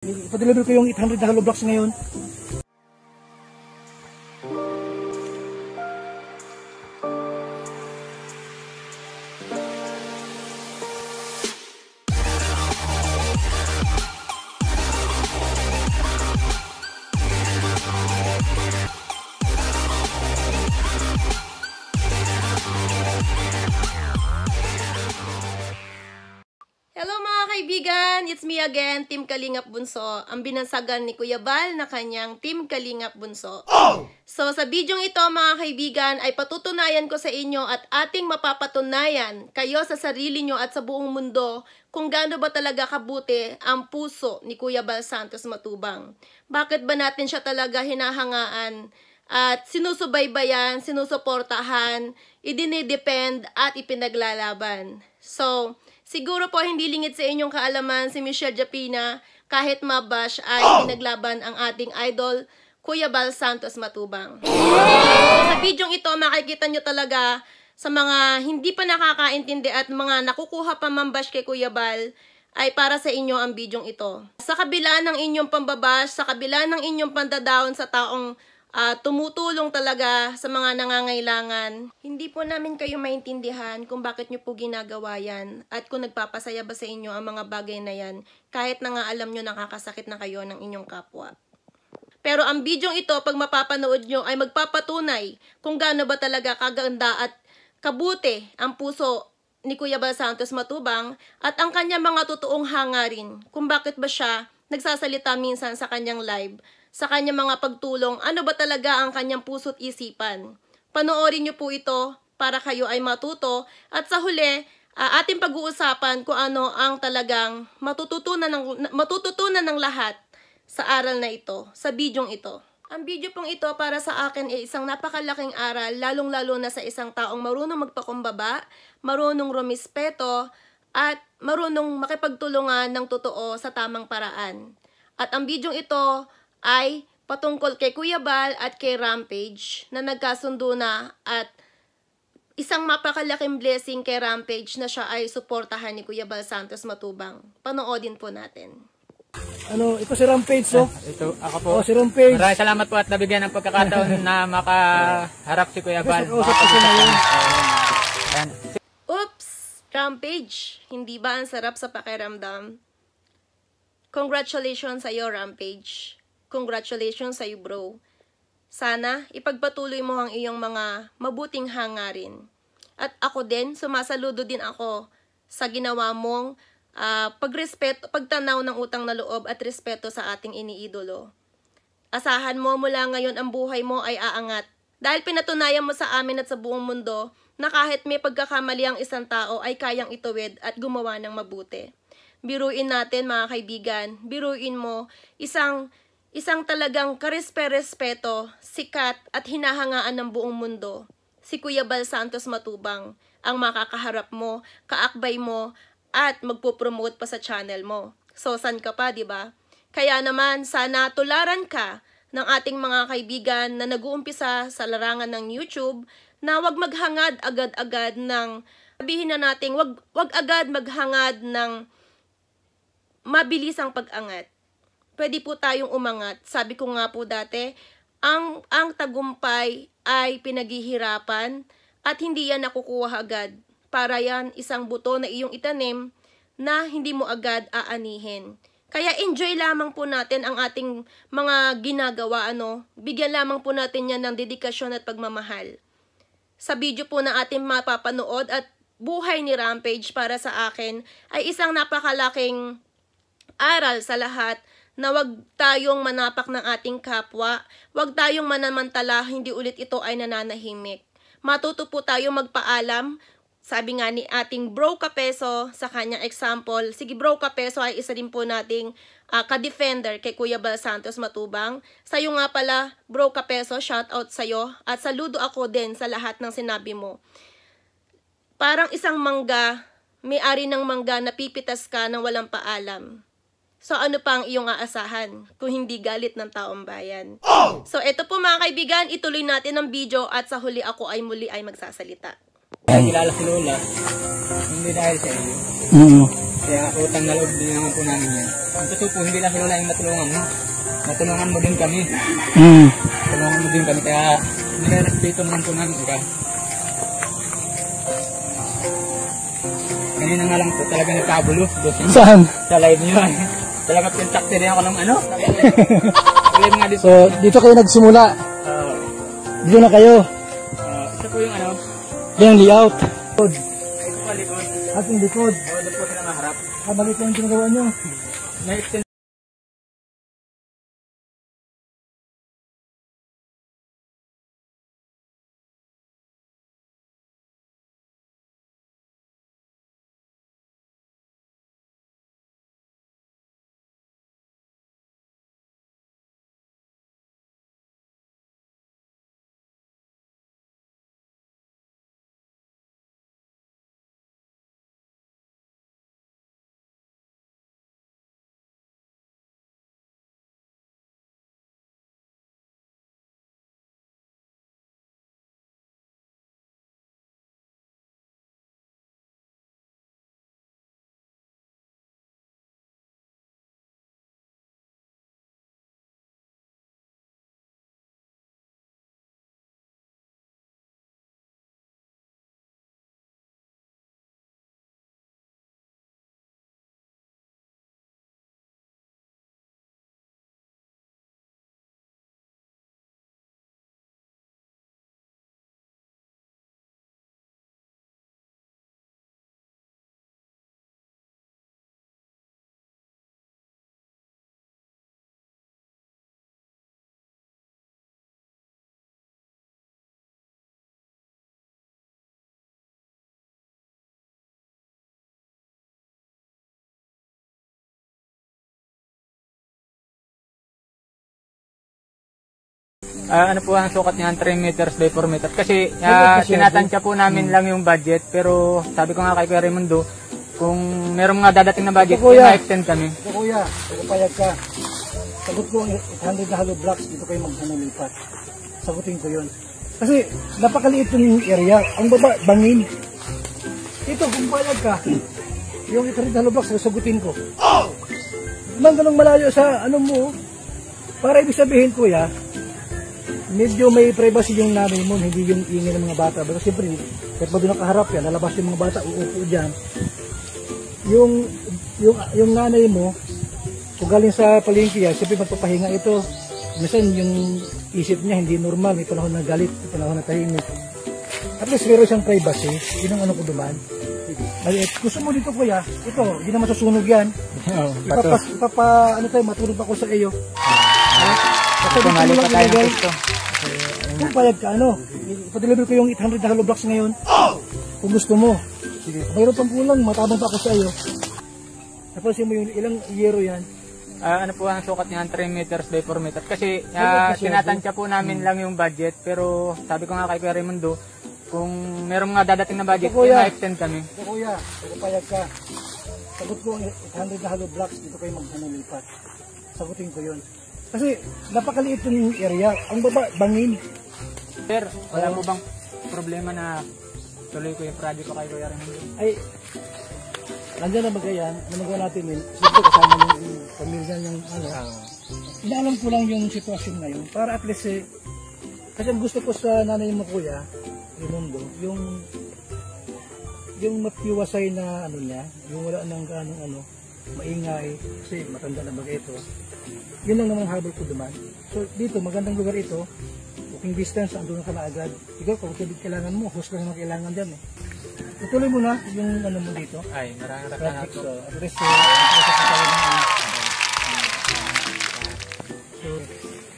Ipa-deliver ko yung 800 na hollow blocks ngayon. Kaibigan, it's me again, Team Kalingap Bunso, ang binansagan ni Kuya Bal na kanyang Team Kalingap Bunso. So sa bidyong ito mga kaibigan ay patutunayan ko sa inyo at ating mapapatunayan kayo sa sarili nyo at sa buong mundo kung gaano ba talaga kabuti ang puso ni Kuya Bal Santos Matubang. Bakit ba natin siya talaga hinahangaan at sinusubaybayan, sinusuportahan, idinidepend at ipinaglalaban. So, siguro po hindi lingid sa inyong kaalaman si Michelle Japina kahit mabash ay pinaglaban ang ating idol Kuya Bal Santos Matubang. So, sa bidyong ito makikita nyo talaga sa mga hindi pa nakakaintindi at mga nakukuha pa mambash kay Kuya Bal ay para sa inyo ang bidyong ito. Sa kabila ng inyong pambabash, sa kabila ng inyong pandadown sa taong tumutulong talaga sa mga nangangailangan. Hindi po namin kayo maintindihan kung bakit nyo po ginagawa yan at kung nagpapasaya ba sa inyo ang mga bagay na yan kahit na nga alam nyo nakakasakit na kayo ng inyong kapwa. Pero ang bidyong ito, pag mapapanood nyo, ay magpapatunay kung gaano ba talaga kaganda at kabuti ang puso ni Kuya Bal Santos Matubang at ang kanyang mga totoong hangarin kung bakit ba siya nagsasalita minsan sa kanyang live, sa kanyang mga pagtulong, ano ba talaga ang kanyang puso't isipan. Panoorin nyo po ito para kayo ay matuto at sa huli, ating pag-uusapan kung ano ang talagang matututunan ng lahat sa aral na ito, sa bidyong ito. Ang video pong ito para sa akin ay isang napakalaking aral, lalong-lalo na sa isang taong marunong magpakumbaba, marunong rumispeto, at marunong makipagtulungan ng totoo sa tamang paraan. At ang bidyong ito ay patungkol kay Kuya Bal at kay Rampage na nagkasundo na at isang mapakalaking blessing kay Rampage na siya ay suportahan ni Kuya Bal Santos Matubang. Panoodin po natin. Ito si Rampage, so? Ito, ako po. Si Rampage. Maraming salamat po at nabigyan ng pagkakataon na makaharap si Kuya Bal. Oops! Rampage, hindi ba ang sarap sa pakiramdam? Congratulations sa iyo, Rampage. Congratulations sa iyo, bro. Sana ipagpatuloy mo ang iyong mga mabuting hangarin. At ako din, sumasaludo din ako sa ginawa mong pagtanaw ng utang na loob at respeto sa ating iniidolo. Asahan mo mula ngayon ang buhay mo ay aangat. Dahil pinatunayan mo sa amin at sa buong mundo na kahit may pagkakamali ang isang tao ay kayang ituwid at gumawa ng mabuti. Biruin natin mga kaibigan, biruin mo isang talagang karespe-respeto, sikat at hinahangaan ng buong mundo. Si Kuya Bal Santos Matubang ang makakaharap mo, kaakbay mo, at magpo-promote pa sa channel mo. So, san ka pa, di ba? Kaya naman, sana tularan ka ng ating mga kaibigan na nag-uumpisa sa larangan ng YouTube na wag maghangad agad-agad ng, sabihin na natin, wag agad maghangad ng mabilisang pag-angat. Pwede po tayong umangat. Sabi ko nga po dati, ang tagumpay ay pinaghihirapan at hindi yan nakukuha agad. Para yan isang buto na iyong itanim na hindi mo agad aanihin. Kaya enjoy lamang po natin ang ating mga ginagawa. Bigyan lamang po natin yan ng dedikasyon at pagmamahal. Sa video po na ating mapapanood at buhay ni Rampage para sa akin ay isang napakalaking aral sa lahat na wag tayong manapak ng ating kapwa, wag tayong manamantala, hindi ulit ito ay nananahimik. Matuto po tayong magpaalam. Sabi nga ni ating Bro Kapeso sa kanyang example, sige Bro Kapeso ay isa din po nating ka-defender kay Kuya Bal Santos Matubang. Sa'yo nga pala Bro Kapeso, shout out sa'yo at saludo ako din sa lahat ng sinabi mo. Parang isang mangga, may-ari ng mangga na pipitas ka ng walang paalam. So ano pa ang iyong aasahan kung hindi galit ng taong bayan? So ito po mga kaibigan, ituloy natin ang video at sa huli ako ay muli ay magsasalita. Kilala si Lola, hindi dahil sa iyo. Kaya utang na loob din naman po namin yan. Ang totoo po, hindi lang si Lola yung natulungan mo. Natulungan mo din kami. Natulungan mo din kami, kaya nire-respeto naman po namin ka. Kanina nga lang po talaga nagkabulo. Saan? Sa live niyo. Talaga pintakte rin ako ng ano. Live nga dito. So, dito kayo nagsimula. Dito na kayo. Ito po yung ano. Yung layout. Ito pa likod. Ating likod. Doon po sila maharap. Maliit lang yung ginagawa nyo. May extend. Ano po ang sukat niyan, 3 meters by 4 meters. Kasi tinatansya po namin lang yung budget. Pero sabi ko nga kay Kuya Raimundo, kung meron mga dadating na budget, na-extend kami. So, kuya, pagpapayag ka. Sagot ko, 800 na hollow blocks, dito kayo maghanalipat. Sagutin ko yun. Kasi napakaliit yung area. Ang baba, bangin. Ito, kung payag ka, yung 800 na hollow blocks, sagutin ko. Naman ganun malayo sa ano mo, para ibig sabihin, kuya, medyo may privacy yung nanay mo, hindi yung ingay ng mga bata. Pero siyempre, kahit ba doon nakaharap yan, lalabas yung mga bata, uupo dyan. Yung nanay mo, kung galing sa palengke yan, siyempre magpapahinga ito. Minsan yung isip niya hindi normal, may panahon na galit, may panahon na tahimik. At least meron siyang privacy, yun ang ano ko duman. Gusto mo dito kuya, ito, hindi naman susunog yan. Ano tayo, matulog ako sa iyo. Kasi Tumali pa tayo ng gusto. Kung payag ka, ipadeliver ko yung 800 na hollow blocks ngayon. Kung gusto mo. Sige. Mayroon pang kulang, matabang pa ako sa iyo. Napansin mo yung ilang yero yan. Ano po ang sukat niyan, 3 meters by 4 meters. Kasi tinatansya po namin lang yung budget. Pero sabi ko nga kay Kuya Raimundo, kung meron mga dadating na budget, na-extend kami. So, kuya, payag ka. Sagot ko 800 na hollow blocks, dito kayo maghanalipat. Sagutin ko yun. Kasi napakaliit yung area. Ang baba, bangin. Sir, wala mo bang problema na tuloy ko yung project ko kay Kuya Raimundo? Ay, nandiyan na bagayan, namagawa natin yun. Siyempre kasama yung pamilya niyang ano. Inaalam ko lang yung sitwasyon ngayon. Para at least kasi ang gusto ko sa nanay mo kuya, Raimundo, yung matiwasay na ano niya, yung wala nang ano, maingay, kasi matanda na baga ito. Yun lang naman habol ko duman. So dito, magandang lugar ito. Walking distance, andun ka na agad. Ikaw, kung kailangan mo, host lang naman kailangan dyan eh. Ituloy mo na yung ano mo dito. Ay, maraming na So, ako. address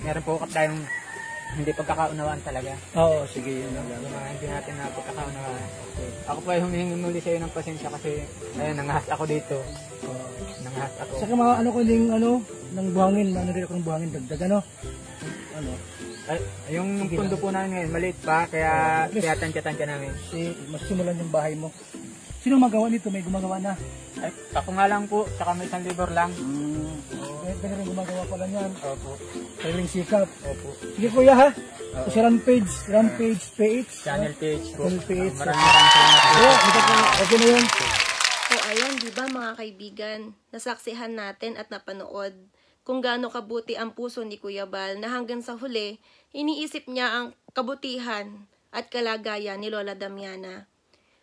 Meron po tayong hindi pagkakaunawaan talaga. Oo, sige. Yun lang. Yung mga hindi natin na pagkakaunawaan. Okay. Ako pa yung humihingi muli sa'yo ng pasensya kasi ayun, nangahas ako dito. Nangahas ako. Saka mga ano ko ding ng buhangin, ano rin akong buhangin dagdag ano. Ay, yung pundo po namin ngayon, maliit pa, kaya tansya-tansya namin. Kasi masimulan yung bahay mo. Sino magawa nito? May gumagawa na? Ay, ako nga lang po, saka may isang libor lang. ka na rin gumagawa pala niyan. Opo. Sariling sikap. Opo. Sige kuya ha. So, si Rampage PH. Channel page po. Channel PH. Maraming salamat po. Okay na yun. So ayan, di ba mga kaibigan, nasaksihan natin at napanood kung gaano kabuti ang puso ni Kuya Bal na hanggang sa huli, iniisip niya ang kabutihan at kalagayan ni Lola Damiana.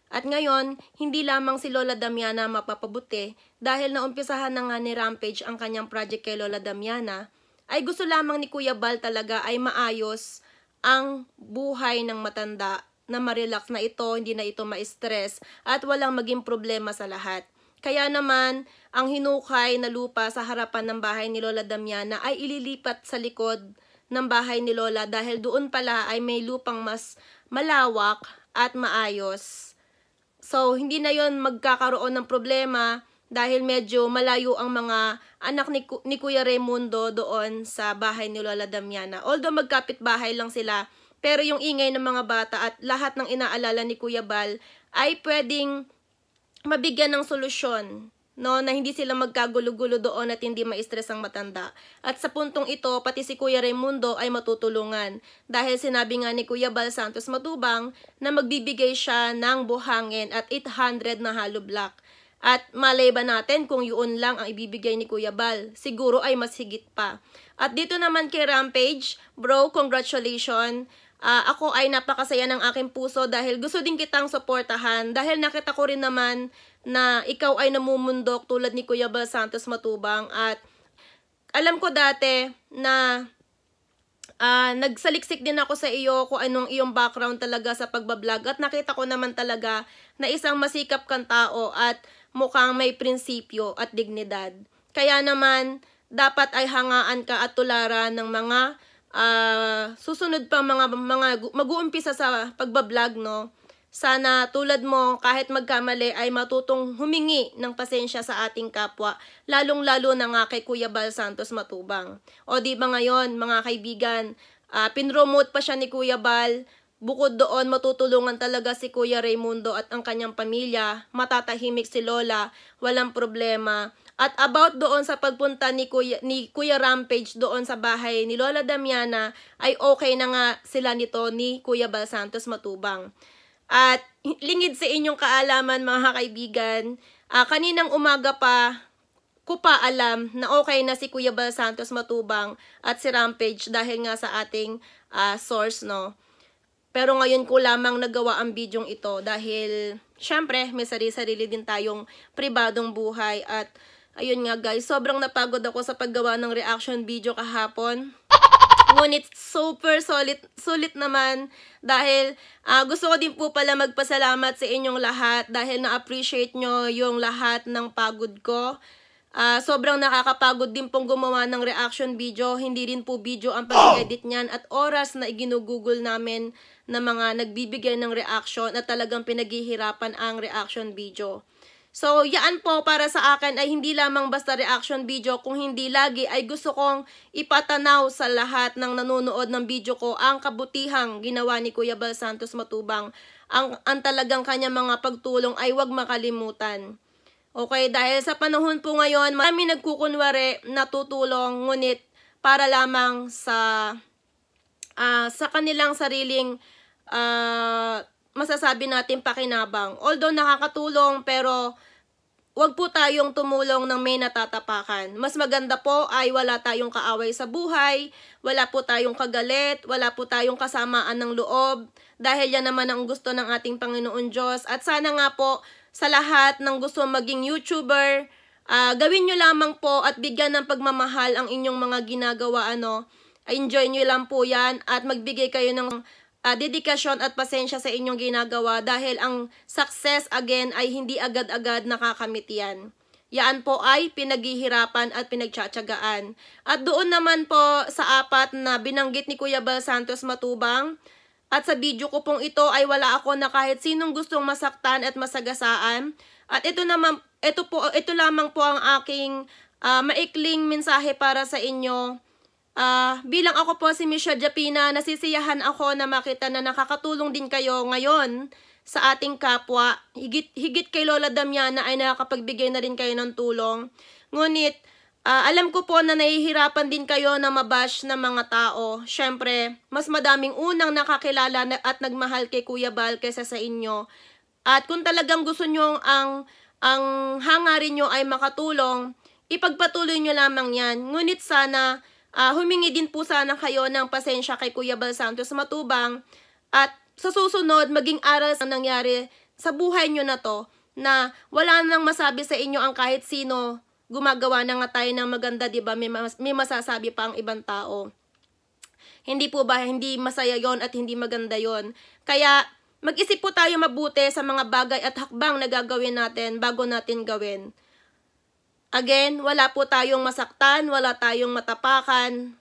At ngayon, hindi lamang si Lola Damiana mapapabuti dahil naumpisahan na nga ni Rampage ang kanyang project kay Lola Damiana, ay gusto lamang ni Kuya Bal talaga ay maayos ang buhay ng matanda na ma-relax na ito, hindi na ito ma-stress at walang maging problema sa lahat. Kaya naman, ang hinukay na lupa sa harapan ng bahay ni Lola Damiana ay ililipat sa likod ng bahay ni Lola dahil doon pala ay may lupang mas malawak at maayos. So, hindi na yon magkakaroon ng problema dahil medyo malayo ang mga anak ni Kuya Raimundo doon sa bahay ni Lola Damiana. Although magkapit bahay lang sila, pero yung ingay ng mga bata at lahat ng inaalala ni Kuya Bal ay pwedeng mabigyan ng solusyon, no, na hindi sila magkagulo-gulo doon at hindi ma-stress ang matanda. At sa puntong ito, pati si Kuya Raimundo ay matutulungan dahil sinabi nga ni Kuya Bal Santos Matubang na magbibigay siya ng buhangin at 800 na hollow block. At malay ba natin kung yun lang ang ibibigay ni Kuya Bal? Siguro ay mas higit pa. At dito naman kay Rampage, bro, congratulations. Ako ay napakasaya ng aking puso dahil gusto din kitang suportahan dahil nakita ko rin naman na ikaw ay namumundok tulad ni Kuya Bal Santos Matubang at alam ko dati na nagsaliksik din ako sa iyo kung anong iyong background talaga sa pagbablog at nakita ko naman talaga na isang masikap kang tao at mukhang may prinsipyo at dignidad. Kaya naman dapat ay hangaan ka at tularan ng mga susunod pang mga mag-uumpisa sa pagbablog, no? Sana tulad mo kahit magkamali ay matutong humingi ng pasensya sa ating kapwa, lalong-lalo na nga kay Kuya Bal Santos Matubang. O di ba ngayon mga kaibigan, pinromote pa siya ni Kuya Bal. Bukod doon, matutulungan talaga si Kuya Raimundo at ang kanyang pamilya, matatahimik si Lola, walang problema. At about doon sa pagpunta ni Kuya Rampage doon sa bahay ni Lola Damiana, ay okay na nga sila nito ni Kuya Bal Santos Matubang. At lingid sa inyong kaalaman mga kaibigan, kaninang umaga pa ko pa alam na okay na si Kuya Bal Santos Matubang at si Rampage dahil nga sa ating source, no? Pero ngayon ko lamang nagawa ang bidyong ito dahil syempre may sarili-sarili din tayong pribadong buhay at ayun nga guys, sobrang napagod ako sa paggawa ng reaction video kahapon. Ngunit super sulit naman dahil gusto ko din po pala magpasalamat sa inyong lahat dahil na-appreciate nyo yung lahat ng pagod ko. Sobrang nakakapagod din pong gumawa ng reaction video. Hindi rin po video ang pag-edit niyan at oras na iginugugol namin na mga nagbibigay ng reaction at talagang pinaghihirapan ang reaction video. So, yan po para sa akin ay hindi lamang basta reaction video, kung hindi lagi ay gusto kong ipatanaw sa lahat ng nanonood ng video ko ang kabutihang ginawa ni Kuya Bal Santos Matubang. Ang talagang kanya mga pagtulong ay huwag makalimutan. Okay, dahil sa panahon po ngayon, marami nagkukunwari na tutulong, ngunit para lamang sa kanilang sariling masasabi natin pakinabang. Although nakakatulong, pero wag po tayong tumulong ng may natatapakan. Mas maganda po ay wala tayong kaaway sa buhay, wala po tayong kagalit, wala po tayong kasamaan ng loob, dahil yan naman ang gusto ng ating Panginoon Diyos. At sana nga po, sa lahat ng gusto maging YouTuber, gawin nyo lamang po at bigyan ng pagmamahal ang inyong mga ginagawa, enjoy nyo lang po yan at magbigay kayo ng dedikasyon at pasensya sa inyong ginagawa dahil ang success again ay hindi agad-agad nakakamit yan. Yan po ay pinaghihirapan at pinagtsatsagaan. At doon naman po sa apat na binanggit ni Kuya Bal Santos Matubang, at sa video ko pong ito ay wala ako na kahit sinong gustong masaktan at masagasaan. At ito lamang po ang aking maikling mensahe para sa inyo. Bilang ako po si Michelle Japina, nasisiyahan ako na makita na nakakatulong din kayo ngayon sa ating kapwa. Higit kay Lola Damiana ay nakakapagbigay na rin kayo ng tulong. Ngunit, Alam ko po na nahihirapan din kayo na mabash ng mga tao. Siyempre, mas madaming unang nakakilala at nagmahal kay Kuya Bal kaysa sa inyo. At kung talagang gusto nyo ang hangarin nyo ay makatulong, ipagpatuloy nyo lamang yan. Ngunit sana, humingi din po sana kayo ng pasensya kay Kuya Bal Santos Matubang. At sa susunod, maging aral sa nangyari sa buhay nyo na to, na wala nang masabi sa inyo ang kahit sino. Gumagawa na nga tayo ng maganda, di ba? May masasabi pa ang ibang tao. Hindi po ba, hindi masaya yon at hindi maganda yon. Kaya, mag-isip po tayo mabuti sa mga bagay at hakbang na gagawin natin bago natin gawin. Again, wala po tayong masaktan, wala tayong matapakan,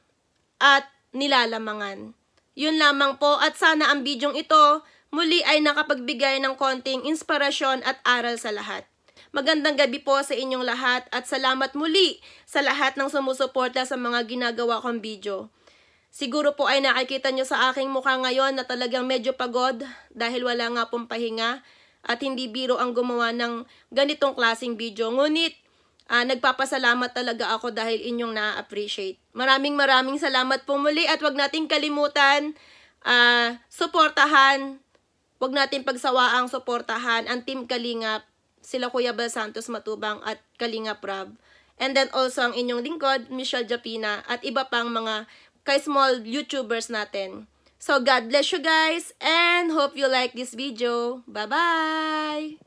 at nilalamangan. Yun lamang po, at sana ang bidyong ito muli ay nakapagbigay ng konting inspirasyon at aral sa lahat. Magandang gabi po sa inyong lahat at salamat muli sa lahat ng sumusuporta sa mga ginagawa kong video. Siguro po ay nakikita nyo sa aking mukha ngayon na talagang medyo pagod dahil wala nga pong pahinga at hindi biro ang gumawa ng ganitong klaseng video. Ngunit nagpapasalamat talaga ako dahil inyong na-appreciate. Maraming salamat po muli at wag nating kalimutan suportahan, wag nating pagsawaang suportahan ang Team Kalingap, sila Kuya Bal Santos Matubang at Kalingap Rab. And then also ang inyong lingkod, Michelle Japina, at iba pang mga small YouTubers natin. So God bless you guys and hope you like this video. Bye-bye!